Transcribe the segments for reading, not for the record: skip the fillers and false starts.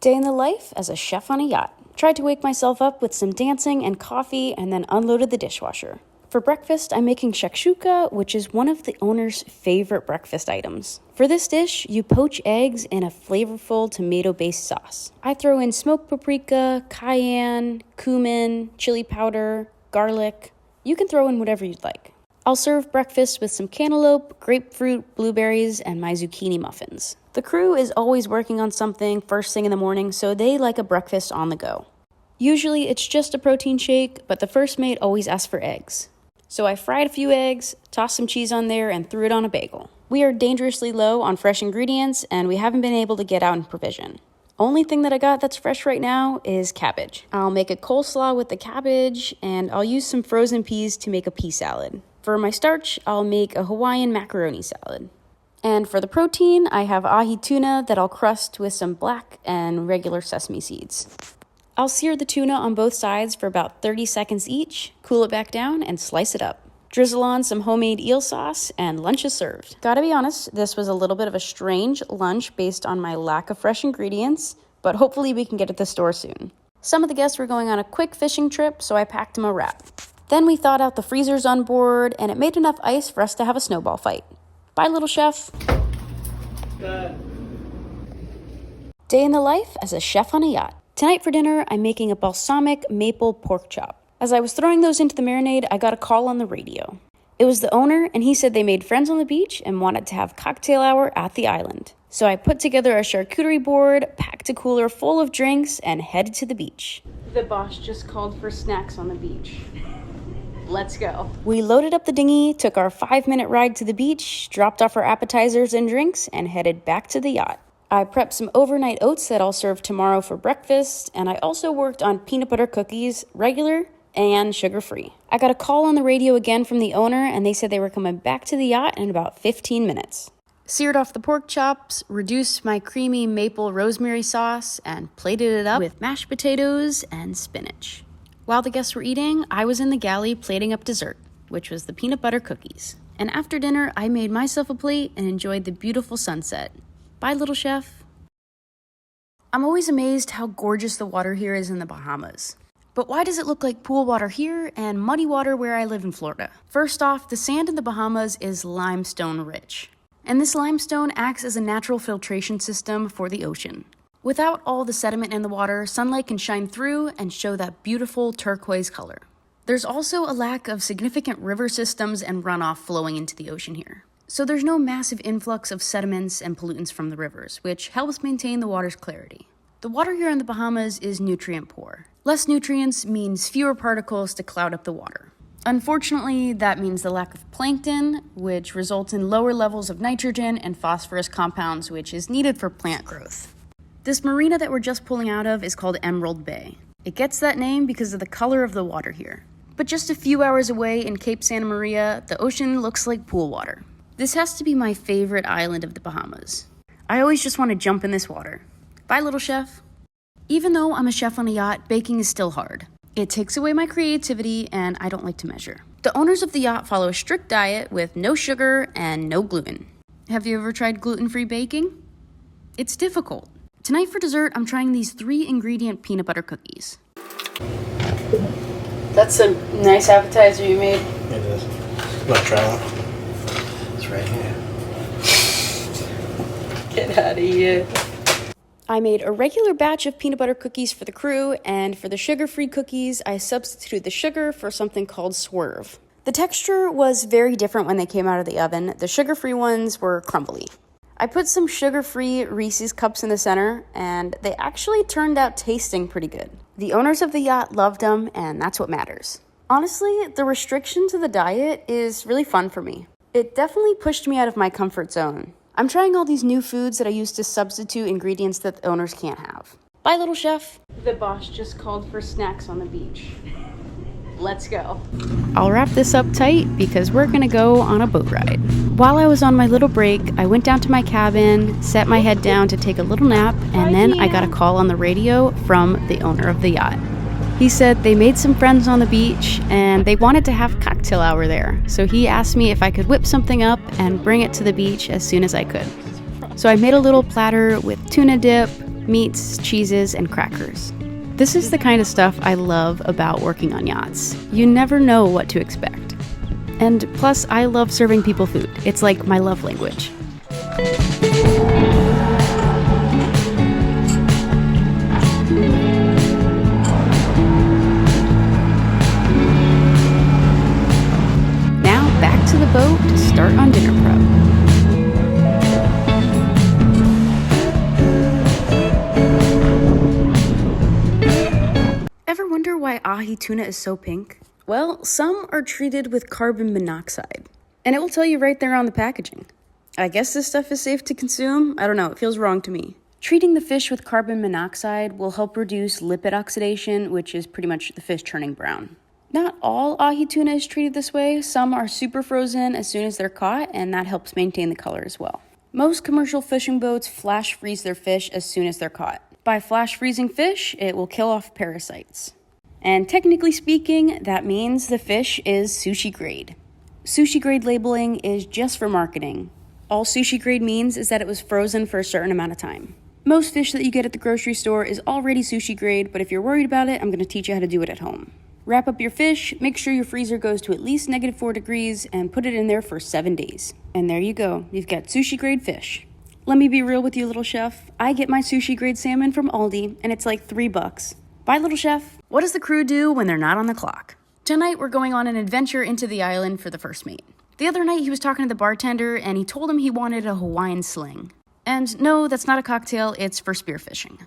Day in the life as a chef on a yacht. Tried to wake myself up with some dancing and coffee and then unloaded the dishwasher. For breakfast, I'm making shakshuka, which is one of the owner's favorite breakfast items. For this dish, you poach eggs in a flavorful tomato-based sauce. I throw in smoked paprika, cayenne, cumin, chili powder, garlic. You can throw in whatever you'd like. I'll serve breakfast with some cantaloupe, grapefruit, blueberries, and my zucchini muffins. The crew is always working on something first thing in the morning, so they like a breakfast on the go. Usually it's just a protein shake, but the first mate always asks for eggs. So I fried a few eggs, tossed some cheese on there, and threw it on a bagel. We are dangerously low on fresh ingredients, and we haven't been able to get out in provision. Only thing that I got that's fresh right now is cabbage. I'll make a coleslaw with the cabbage, and I'll use some frozen peas to make a pea salad. For my starch, I'll make a Hawaiian macaroni salad. And for the protein, I have ahi tuna that I'll crust with some black and regular sesame seeds. I'll sear the tuna on both sides for about 30 seconds each, cool it back down, and slice it up. Drizzle on some homemade eel sauce, and lunch is served. Gotta be honest, this was a little bit of a strange lunch based on my lack of fresh ingredients, but hopefully we can get at the store soon. Some of the guests were going on a quick fishing trip, so I packed them a wrap. Then we thawed out the freezers on board, and it made enough ice for us to have a snowball fight. Bye, little chef. Day in the life as a chef on a yacht. Tonight for dinner, I'm making a balsamic maple pork chop. As I was throwing those into the marinade, I got a call on the radio. It was the owner, and he said they made friends on the beach and wanted to have cocktail hour at the island. So I put together a charcuterie board, packed a cooler full of drinks, and headed to the beach. The boss just called for snacks on the beach. Let's go. We loaded up the dinghy, took our 5-minute ride to the beach, dropped off our appetizers and drinks, and headed back to the yacht. I prepped some overnight oats that I'll serve tomorrow for breakfast, and I also worked on peanut butter cookies, regular and sugar-free. I got a call on the radio again from the owner, and they said they were coming back to the yacht in about 15 minutes. Seared off the pork chops, reduced my creamy maple rosemary sauce, and plated it up with mashed potatoes and spinach. While the guests were eating, I was in the galley plating up dessert, which was the peanut butter cookies. And after dinner, I made myself a plate and enjoyed the beautiful sunset. Bye, little chef. I'm always amazed how gorgeous the water here is in the Bahamas. But why does it look like pool water here and muddy water where I live in Florida? First off, the sand in the Bahamas is limestone rich. And this limestone acts as a natural filtration system for the ocean. Without all the sediment in the water, sunlight can shine through and show that beautiful turquoise color. There's also a lack of significant river systems and runoff flowing into the ocean here. So there's no massive influx of sediments and pollutants from the rivers, which helps maintain the water's clarity. The water here in the Bahamas is nutrient poor. Less nutrients means fewer particles to cloud up the water. Unfortunately, that means the lack of plankton, which results in lower levels of nitrogen and phosphorus compounds, which is needed for plant growth. This marina that we're just pulling out of is called Emerald Bay. It gets that name because of the color of the water here. But just a few hours away in Cape Santa Maria, the ocean looks like pool water. This has to be my favorite island of the Bahamas. I always just want to jump in this water. Bye, little chef. Even though I'm a chef on a yacht, baking is still hard. It takes away my creativity, and I don't like to measure. The owners of the yacht follow a strict diet with no sugar and no gluten. Have you ever tried gluten-free baking? It's difficult. Tonight for dessert, I'm trying these 3-ingredient peanut butter cookies. That's a nice appetizer you made. It is. You want to try one? It's right here. Get out of here. I made a regular batch of peanut butter cookies for the crew, and for the sugar-free cookies, I substituted the sugar for something called swerve. The texture was very different when they came out of the oven. The sugar-free ones were crumbly. I put some sugar-free Reese's cups in the center, and they actually turned out tasting pretty good. The owners of the yacht loved them, and that's what matters. Honestly, the restriction to the diet is really fun for me. It definitely pushed me out of my comfort zone. I'm trying all these new foods that I use to substitute ingredients that the owners can't have. Bye, little chef. The boss just called for snacks on the beach. Let's go. I'll wrap this up tight because we're gonna go on a boat ride. While I was on my little break, I went down to my cabin, set my head down to take a little nap, and then I got a call on the radio from the owner of the yacht. He said they made some friends on the beach and they wanted to have cocktail hour there. So he asked me if I could whip something up and bring it to the beach as soon as I could. So I made a little platter with tuna dip, meats, cheeses, and crackers. This is the kind of stuff I love about working on yachts. You never know what to expect. And plus, I love serving people food. It's like my love language. Now back to the boat to start on dinner prep. Ever wonder why ahi tuna is so pink? Well, some are treated with carbon monoxide, and it will tell you right there on the packaging. I guess this stuff is safe to consume? I don't know, it feels wrong to me. Treating the fish with carbon monoxide will help reduce lipid oxidation, which is pretty much the fish turning brown. Not all ahi tuna is treated this way. Some are super frozen as soon as they're caught, and that helps maintain the color as well. Most commercial fishing boats flash freeze their fish as soon as they're caught. By flash freezing fish, it will kill off parasites. And technically speaking, that means the fish is sushi grade. Sushi grade labeling is just for marketing. All sushi grade means is that it was frozen for a certain amount of time. Most fish that you get at the grocery store is already sushi grade, but if you're worried about it, I'm going to teach you how to do it at home. Wrap up your fish, make sure your freezer goes to at least -4 degrees, and put it in there for 7 days. And there you go, you've got sushi grade fish. Let me be real with you, little chef. I get my sushi grade salmon from Aldi, and it's like $3. Bye, little chef. What does the crew do when they're not on the clock? Tonight, we're going on an adventure into the island for the first mate. The other night, he was talking to the bartender, and he told him he wanted a Hawaiian sling. And no, that's not a cocktail, it's for spearfishing.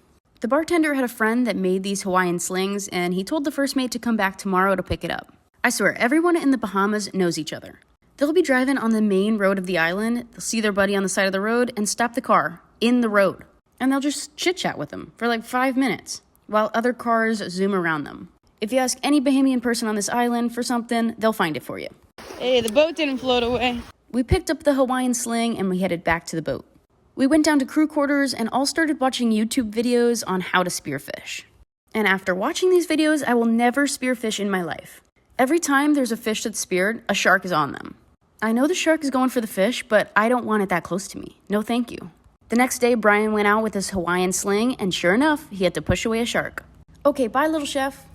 The bartender had a friend that made these Hawaiian slings, and he told the first mate to come back tomorrow to pick it up. I swear, everyone in the Bahamas knows each other. They'll be driving on the main road of the island, they'll see their buddy on the side of the road, and stop the car, in the road. And they'll just chit-chat with them for like 5 minutes, while other cars zoom around them. If you ask any Bahamian person on this island for something, they'll find it for you. Hey, the boat didn't float away. We picked up the Hawaiian sling and we headed back to the boat. We went down to crew quarters and all started watching YouTube videos on how to spearfish. And after watching these videos, I will never spearfish in my life. Every time there's a fish that's speared, a shark is on them. I know the shark is going for the fish, but I don't want it that close to me. No thank you. The next day, Brian went out with his Hawaiian sling, and sure enough, he had to push away a shark. Okay, bye, little chef.